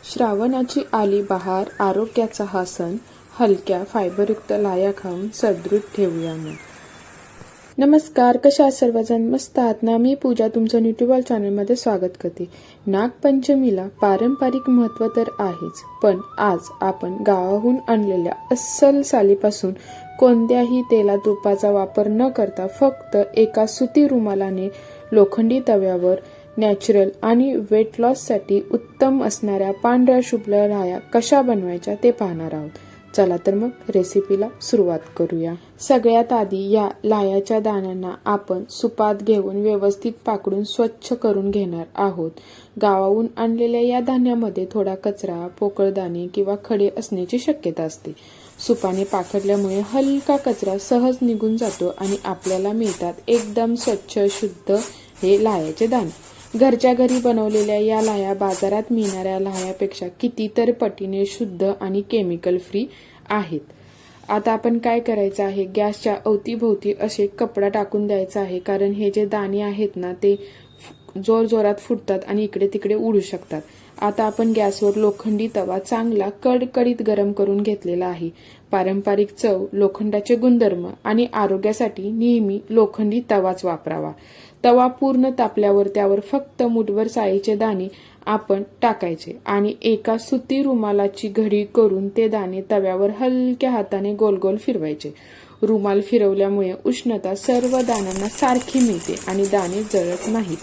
श्रावणाची आली बहार, आरोग्याचा हा सण, हलक्या फायबरयुक्त लाया खाऊन सदृढ ठेवूया मन. नमस्कार, कशा आहात सर्वजण? मस्त आहात ना? मी पूजा तुमचं न्यूट्रिबॉल चॅनलमध्ये स्वागत करते. नागपंचमीला पारंपरिक महत्त्व तर आहेच, पण आज आपण गावाहून आणलेल्या अस्सल सालीपासून कोणत्याही तेला तुपाचा वापर न करता फक्त एका सुती रुमालाने लोखंडी तव्यावर नॅचरल आणि वेट लॉससाठी उत्तम असणाऱ्या पांढऱ्या शुभ्र लाया कशा बनवायच्या ते पाहणार आहोत. चला तर मग रेसिपीला सुरुवात करूया. सगळ्यात आधी या लायाच्या दाण्यांना आपण सुपात घेऊन व्यवस्थित पाकडून स्वच्छ करून घेणार आहोत. गावाहून आणलेल्या या धान्यामध्ये थोडा कचरा, पोकळ दाणे किंवा खडे असण्याची शक्यता असते. सुपाने पाकडल्यामुळे हलका कचरा सहज निघून जातो आणि आपल्याला मिळतात एकदम स्वच्छ शुद्ध हे लायाचे दाणे. घरच्या घरी बनवलेल्या या लाया बाजारात मिळणाऱ्या लायापेक्षा कितीतरी पटीने शुद्ध आणि केमिकल फ्री आहेत. आता आपण काय करायचं आहे, गॅसच्या अवतीभोवती असे कपडा टाकून द्यायचा आहे, कारण हे जे दाणे आहेत ना ते जोरजोरात फुटतात आणि इकडे तिकडे उडू शकतात. आता आपण गॅसवर लोखंडी तवा चांगला कडकडीत गरम करून घेतलेला आहे. पारंपरिक चव, लोखंडाचे गुणधर्म आणि आरोग्यासाठी नेहमी लोखंडी तवाच वापरावा. तवा पूर्ण तापल्यावर त्यावर फक्त मुठभर साळीचे दाणे आपण टाकायचे आणि एका सुती रुमालाची घडी करून ते दाणे तव्यावर हलक्या हाताने गोल गोल फिरवायचे. रुमाल फिरवल्यामुळे उष्णता सर्व दाण्यांना सारखी मिळते आणि दाणे जळत नाहीत.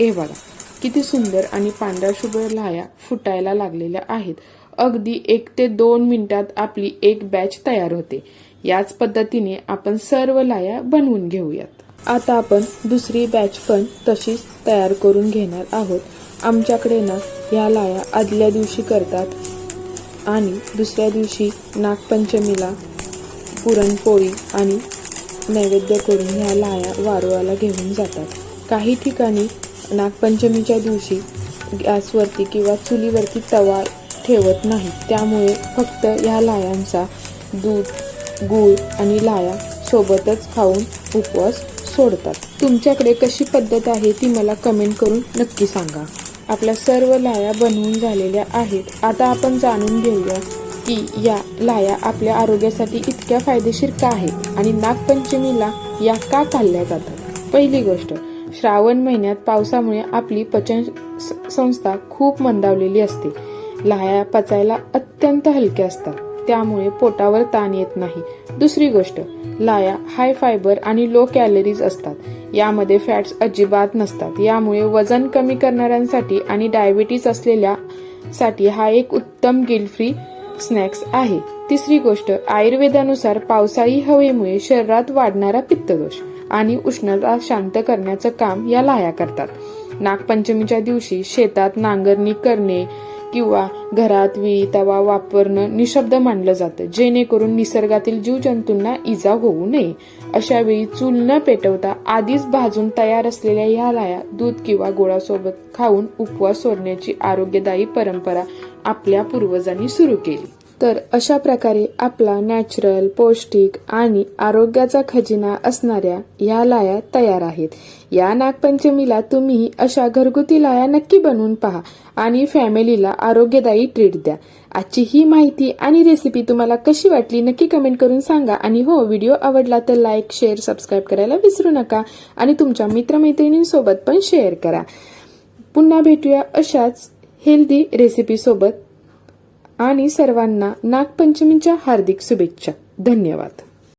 हे बघा किती सुंदर आणि पांढऱ्या शुभ्र लाया फुटायला लागलेल्या आहेत. अगदी 1 ते 2 मिनिटात आपली एक बॅच तयार होते. याच पद्धतीने आपण सर्व लाया बनवून घेऊयात. आता आपण दुसरी बॅच पण तशीच तयार करून घेणार आहोत. आमच्याकडे ना या लाया आदल्या दिवशी करतात आणि दुसऱ्या दिवशी नागपंचमीला पुरणपोळी आणि नैवेद्य करून ह्या लाया वारुळाला घेऊन जातात. काही ठिकाणी नागपंचमीच्या दिवशी गॅसवरती किंवा चुलीवरती तवा ठेवत नाही, त्यामुळे फक्त ह्या लायांचा दूध, गूळ आणि लाया सोबतच खाऊन उपवास सोडतात. तुमच्याकडे कशी पद्धत आहे ती मला कमेंट करून नक्की सांगा. आपल्या सर्व लाया बनवून झालेल्या आहेत. आता आपण जाणून घेऊया की या लाया आपल्या आरोग्यासाठी इतक्या फायदेशीर का आहेत आणि नागपंचमीला या का खाल्ल्या जातात. पहिली गोष्ट, श्रावण महिन्यात पावसामुळे आपली पचन संस्था खूप मंदावलेली असते. लाया पचायला अत्यंत हलक्या असतात, त्यामुळे पोटावर ताण येत नाही. दुसरी गोष्ट, लाया हाय फायबर आणि लो कॅलरीज असतात. यामध्ये फॅट्स अजिबात नसतात. यामुळे वजन कमी करणाऱ्यांसाठी आणि डायबिटीज असलेल्यासाठी हा एक उत्तम गिल्ट फ्री स्नॅक्स आहे. तिसरी गोष्ट, आयुर्वेदानुसार पावसाळी हवेमुळे शरीरात वाढणारा पित्तदोष आणि उष्णता शांत करण्याचं काम या लाया करतात. नागपंचमीच्या दिवशी शेतात नांगरणी करणे किंवा घरात विळी तवा वापरणं निषिद्ध मानलं जातं, जेणेकरून निसर्गातील जीवजंतूंना इजा होऊ नये. अशा वेळी चूल न पेटवता आधीच भाजून तयार असलेल्या ह्या लाया दूध किंवा गुळासोबत खाऊन उपवास सोडण्याची आरोग्यदायी परंपरा आपल्या पूर्वजांनी सुरू केली. तर अशा प्रकारे आपला नॅचरल, पौष्टिक आणि आरोग्याचा खजिना असणाऱ्या या लाया तयार आहेत. या नागपंचमीला तुम्ही अशा घरगुती लाया नक्की बनवून पहा आणि फॅमिलीला आरोग्यदायी ट्रीट द्या. आजची ही माहिती आणि रेसिपी तुम्हाला कशी वाटली नक्की कमेंट करून सांगा. आणि हो, व्हिडिओ आवडला तर लाईक, शेअर, सबस्क्राईब करायला विसरू नका आणि तुमच्या मित्रमैत्रिणींसोबत पण शेअर करा. पुन्हा भेटूया अशाच हेल्दी रेसिपी सोबत आणि सर्वांना नागपंचमीच्या हार्दिक शुभेच्छा. धन्यवाद.